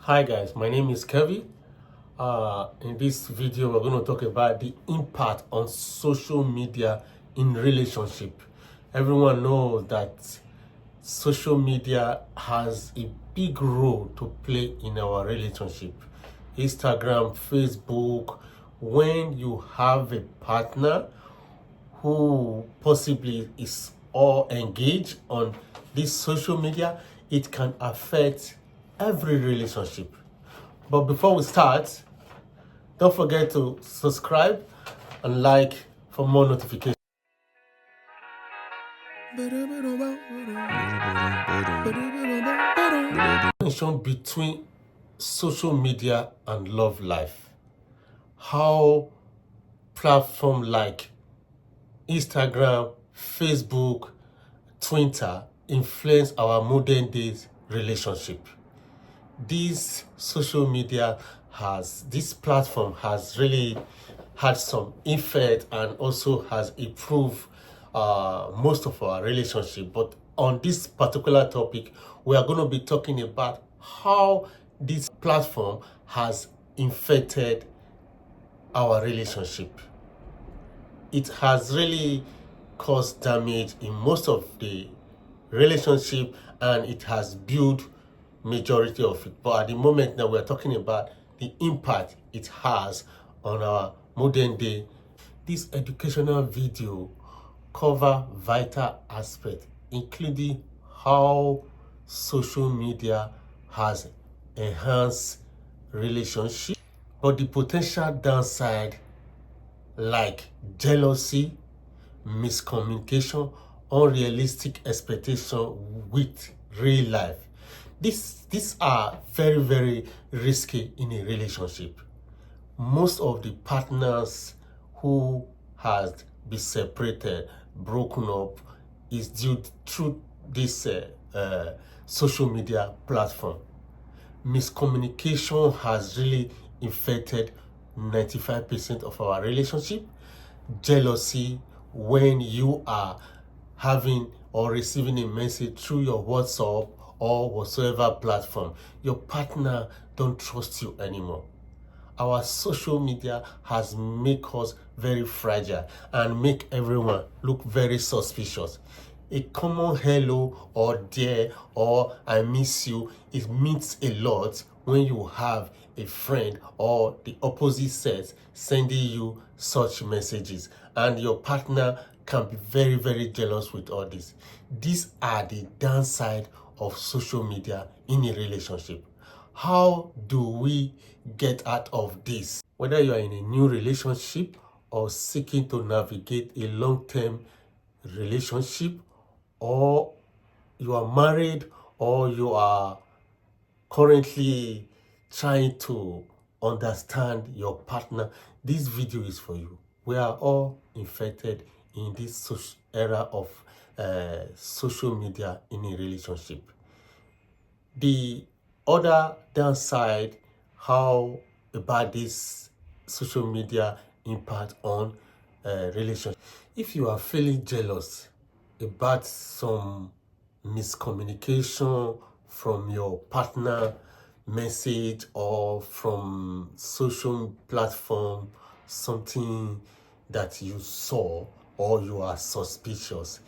Hi guys, my name is Kevin. In this video, we're going to talk about the impact on social media in relationship. Everyone knows that social media has a big role to play in our relationship. Instagram, Facebook, when you have a partner who possibly is all engaged on this social media, it can affect every relationship. But before we start, don't forget to subscribe and like for more notifications. Connection between social media and love life. How platform like Instagram, Facebook, Twitter influence our modern days relationship. This platform has really had some effect and also has improved most of our relationship. But on this particular topic, we are going to be talking about how this platform has infected our relationship. It has really caused damage in most of the relationship, and it has built majority of it. But at the moment now, we're talking about the impact it has on our modern day. This educational video cover vital aspects, including how social media has enhanced relationship, but the potential downside like jealousy, miscommunication, unrealistic expectation with real life. These are very, very risky in a relationship. Most of the partners who has been separated, broken up, is due through this social media platform. Miscommunication has really infected 95% of our relationship. Jealousy, when you are having or receiving a message through your WhatsApp or whatsoever platform, your partner don't trust you anymore. Our social media has made us very fragile and make everyone look very suspicious. A common hello or dear or I miss you, it means a lot when you have a friend or the opposite sex sending you such messages, and your partner can be very, very jealous with all this. These are the downside of social media in a relationship. How do we get out of this? Whether you are in a new relationship or seeking to navigate a long-term relationship, or you are married, or you are currently trying to understand your partner, this video is for you. We are all infected in this era of social media in a relationship. The other downside, how about this social media impact on relationship. If you are feeling jealous about some miscommunication from your partner message or from social platform, something that you saw or you are suspicious,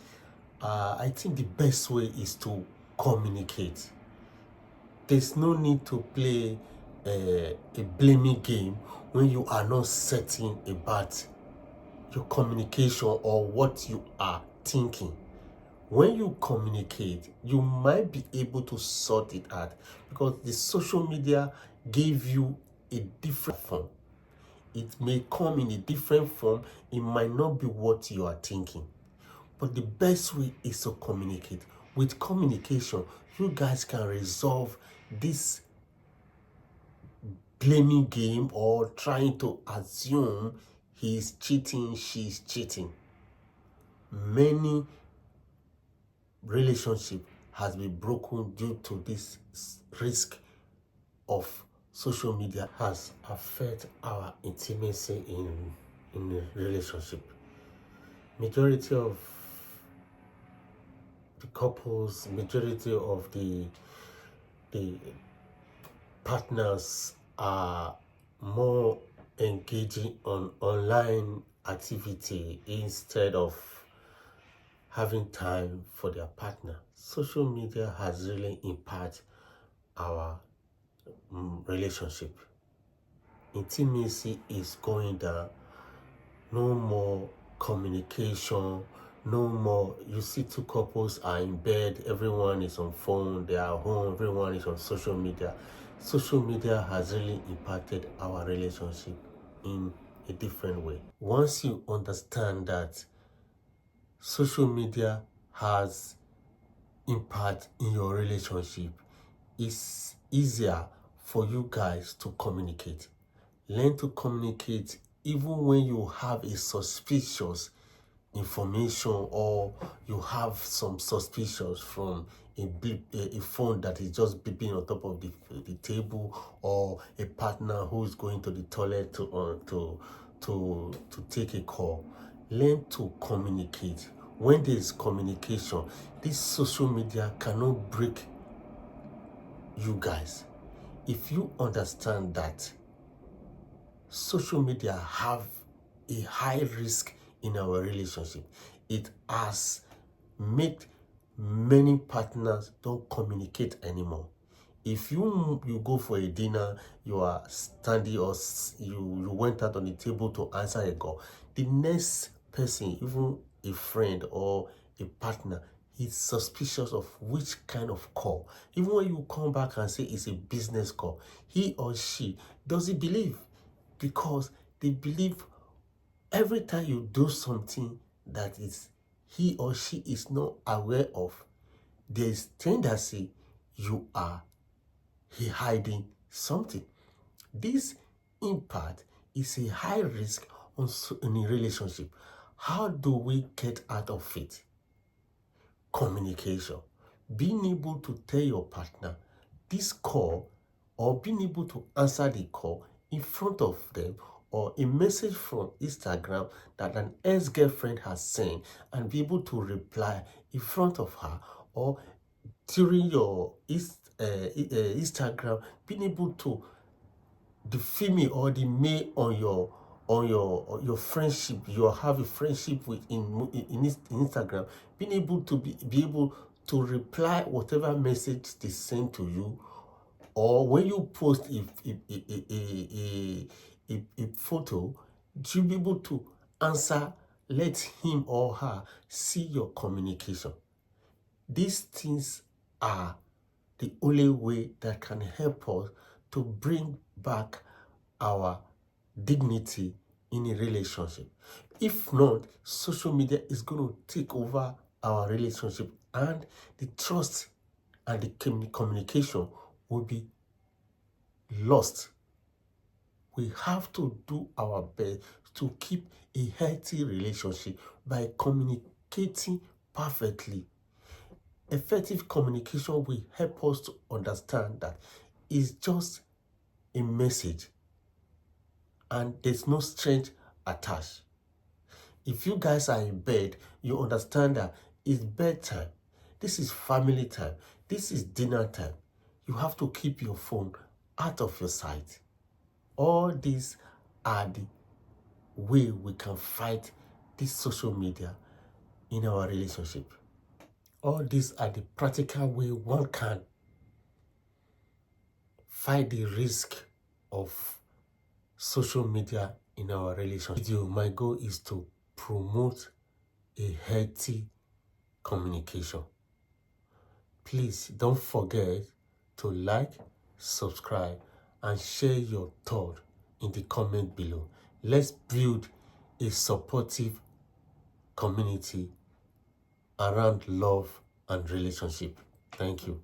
I think the best way is to communicate. There's no need to play a blaming game when you are not certain about your communication or what you are thinking. When you communicate, you might be able to sort it out, because the social media gave you a different form. It may come in a different form. It might not be what you are thinking. But the best way is to communicate. With communication, you guys can resolve this blaming game or trying to assume he's cheating, she's cheating. Many relationship has been broken due to this risk of social media has affected our intimacy in a relationship. Majority of the couples, majority of the partners are more engaging on online activity instead of having time for their partner. Social media has really impacted our relationship. Intimacy is going down. No more communication. No more. You see, two couples are in bed. Everyone is on phone. They are home. Everyone is on social media. Social media has really impacted our relationship in a different way. Once you understand that social media has impact in your relationship, it's easier for you guys to communicate. Learn to communicate even when you have a suspicious information or you have some suspicions from a phone that is just beeping on top of the table, or a partner who is going to the toilet to take a call. Learn to communicate. When there is communication, this social media cannot break you guys. If you understand that social media have a high risk in our relationship, it has made many partners don't communicate anymore. If you go for a dinner, you are standing, or you went out on the table to answer a call, the next person, even a friend or a partner, is suspicious of which kind of call. Even when you come back and say it's a business call, he or she doesn't believe, because they believe every time you do something that is he or she is not aware of, there's tendency you are hiding something. This impact is a high risk in a relationship. How do we get out of it? Communication. Being able to tell your partner this call, or being able to answer the call in front of them, or a message from Instagram that an ex-girlfriend has sent, and be able to reply in front of her, or during your Instagram, being able to the female or the male on your friendship, you have a friendship with in Instagram, being able to be able to reply whatever message they send to you, or when you post a photo, to be able to answer, let him or her see your communication. These things are the only way that can help us to bring back our dignity in a relationship. If not, social media is going to take over our relationship, and the trust and the communication will be lost. We have to do our best to keep a healthy relationship by communicating perfectly. Effective communication will help us to understand that it's just a message and there's no strength attached. If you guys are in bed, you understand that it's bedtime. This is family time. This is dinner time. You have to keep your phone out of your sight. All these are the way we can fight this social media in our relationship. All these are the practical way one can fight the risk of social media in our relationship. My goal is to promote a healthy communication. Please don't forget to like, subscribe, and share your thought in the comment below. Let's build a supportive community around love and relationship. Thank you.